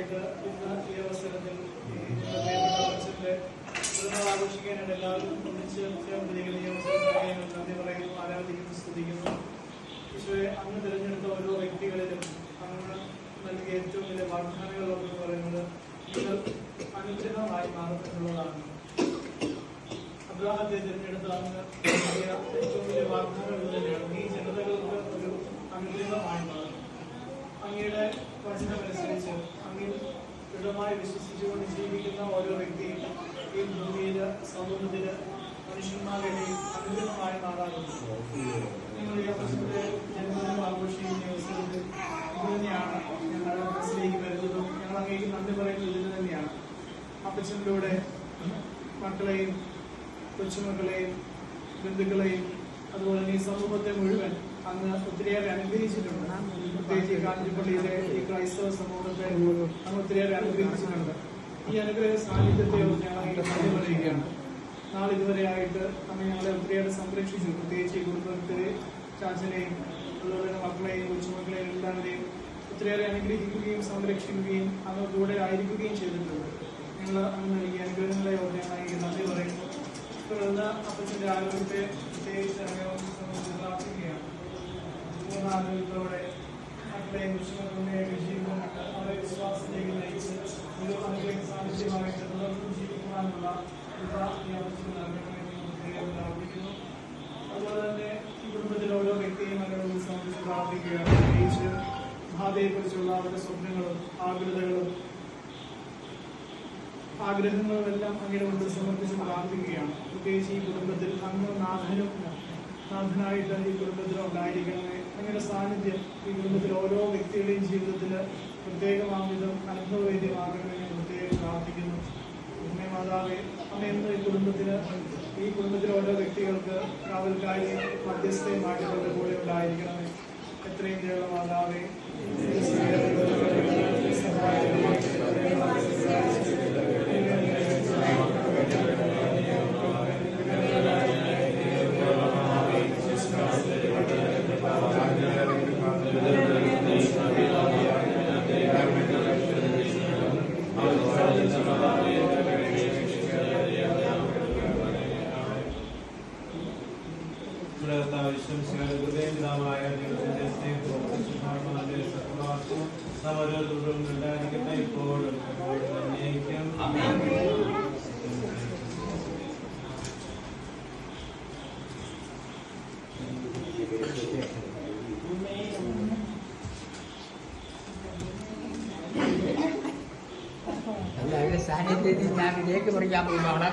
ആയിട്ട് ഇന്ന് ഈ അവസരത്തിൽ അച്ഛൻ്റെ പിറന്നാൾ ആഘോഷിക്കാനായിട്ട് എല്ലാവരും ഒന്നിച്ച് ചേർന്നിരിക്കുന്ന ഈ അവസരത്തിനായി ഞങ്ങൾ നന്ദി പറയുന്നു, ആരാധിക്കുന്നു, സ്തുതിക്കുന്നു. ഈശോയെ അങ്ങ് തിരഞ്ഞെടുത്ത ഓരോ വ്യക്തികളിലും അങ്ങ് നൽകിയ ഏറ്റവും വലിയ വാഗ്ദാനങ്ങളൊക്കെ പറയുന്നത് ഇത് അനുഗ്രഹമായി മാറുമെന്നുള്ളതാണ്. അബ്രാഹത്തെ തിരഞ്ഞെടുത്ത അങ്ങ് ഏറ്റവും വലിയ വാഗ്ദാനം തന്നെയാണ് ഈ ജനതകൾക്ക് ഒരു അനുഗ്രഹമായി മാറും. അങ്ങയുടെ വചനമനുസരിച്ച് അങ്ങിൽ ദൃഢമായി വിശ്വസിച്ചുകൊണ്ട് ജീവിക്കുന്ന ഓരോ വ്യക്തിയും ഈ ഭൂമിയിൽ സമൂഹത്തിൽ മനുഷ്യന്മാരുടെ അനുഗ്രഹമായി മാറാറുണ്ട്. നിങ്ങൾ ഈ അപ്പച്ചൻ്റെ ജന്മദിനം ആഘോഷിക്കുന്ന അവസരത്തിൽ ഇത് തന്നെയാണ് ഞങ്ങൾ മനസ്സിലേക്ക് വരുന്നതും ഞങ്ങൾ അങ്ങേക്ക് നന്ദി പറയുന്നത് ഇതിന് തന്നെയാണ്. അപ്പച്ചനിലൂടെ മക്കളെയും കൊച്ചുമക്കളെയും ബന്ധുക്കളെയും അതുപോലെ തന്നെ ഈ സമൂഹത്തെ മുഴുവൻ അങ്ങ് ഒത്തിരിയേറെ അനുഗ്രഹിച്ചിട്ടുണ്ട്. പ്രത്യേകിച്ച് കാഞ്ഞിരപ്പള്ളിയിലെ ഈ ക്രൈസ്തവ സമൂഹത്തെ അങ്ങ് ഒത്തിരിയേറെ അനുഗ്രഹിച്ചിട്ടുണ്ട്. ഈ അനുഗ്രഹ സാന്നിധ്യത്തെ ഞങ്ങൾ നന്ദി പറയുകയാണ്. നാളിതുവരെയായിട്ട് അങ്ങ് ഞങ്ങളെ ഒത്തിരിയേറെ സംരക്ഷിച്ചു. പ്രത്യേകിച്ച് ഈ കുടുംബത്തിലെ ചാച്ചനെയും അതുപോലെ തന്നെ മക്കളെയും കൊച്ചുമക്കളെയും എല്ലാവരെയും ഒത്തിരിയേറെ അനുഗ്രഹിക്കുകയും സംരക്ഷിക്കുകയും അങ്ങ് കൂടെ ആയിരിക്കുകയും ചെയ്തിട്ടുണ്ട്. ഞങ്ങൾ അങ്ങ് നൽകിയ അനുഗ്രഹങ്ങളെ ഞങ്ങൾ നന്ദി പറയുന്നു. തുടർന്ന് അപ്പച്ചൻ്റെ ആരോഗ്യത്തെ പ്രത്യേകിച്ച് പ്രാർത്ഥിക്കുകയാണ്. പൂർണ്ണ ആരോഗ്യത്തോടെ മക്കളെയും കൊച്ചുമക്കളുടെയൊക്കെ ജീവിതം അവരെ വിശ്വാസത്തിലേക്ക് നയിച്ച് ഒരു അനുഗ്രഹ സാന്നിധ്യമായിട്ട് തുടർന്നും ജീവിക്കുവാനുള്ള പ്രാർത്ഥിക്കുന്നു. അതുപോലെ തന്നെ ഈ കുടുംബത്തിലെ ഓരോ വ്യക്തിയും അവരോട് സംബന്ധിച്ച് പ്രാർത്ഥിക്കുകയാണ്. പ്രത്യേകിച്ച് ഭാവിയെക്കുറിച്ചുള്ള അവരുടെ സ്വപ്നങ്ങളും ആഗ്രഹങ്ങളും എല്ലാം അങ്ങയുടെ മുമ്പിൽ സമർപ്പിച്ച് പ്രാർത്ഥിക്കുകയാണ്. പ്രത്യേകിച്ച് ഈ കുടുംബത്തിൽ അങ്ങ് നാഥനായിട്ട് ഈ കുടുംബത്തിൽ ഉണ്ടായിരിക്കണമേ. അങ്ങയുടെ സാന്നിധ്യം ഈ കുടുംബത്തിൽ ഓരോ വ്യക്തികളുടെയും ജീവിതത്തിൽ പ്രത്യേകമാവിധം അനുഭവവേദ്യമാകണമെന്ന് പ്രത്യേകം പ്രാർത്ഥിക്കുന്നു. അമ്മേ മാതാവേ, അമ്മയെന്ന് ഈ കുടുംബത്തിലെ ഓരോ വ്യക്തികൾക്ക് കാവൽക്കാരി മധ്യസ്ഥയുമായിട്ട് അവരുടെ കൂടെ ഉണ്ടായിരിക്കണമേ. എത്രയും ദയുള്ള മാതാവേ, സാന്നിധ്യത്തിൽ ഞാൻ ഇതിലേക്ക് പറിക്കാൻ പോകുന്നതാണ്.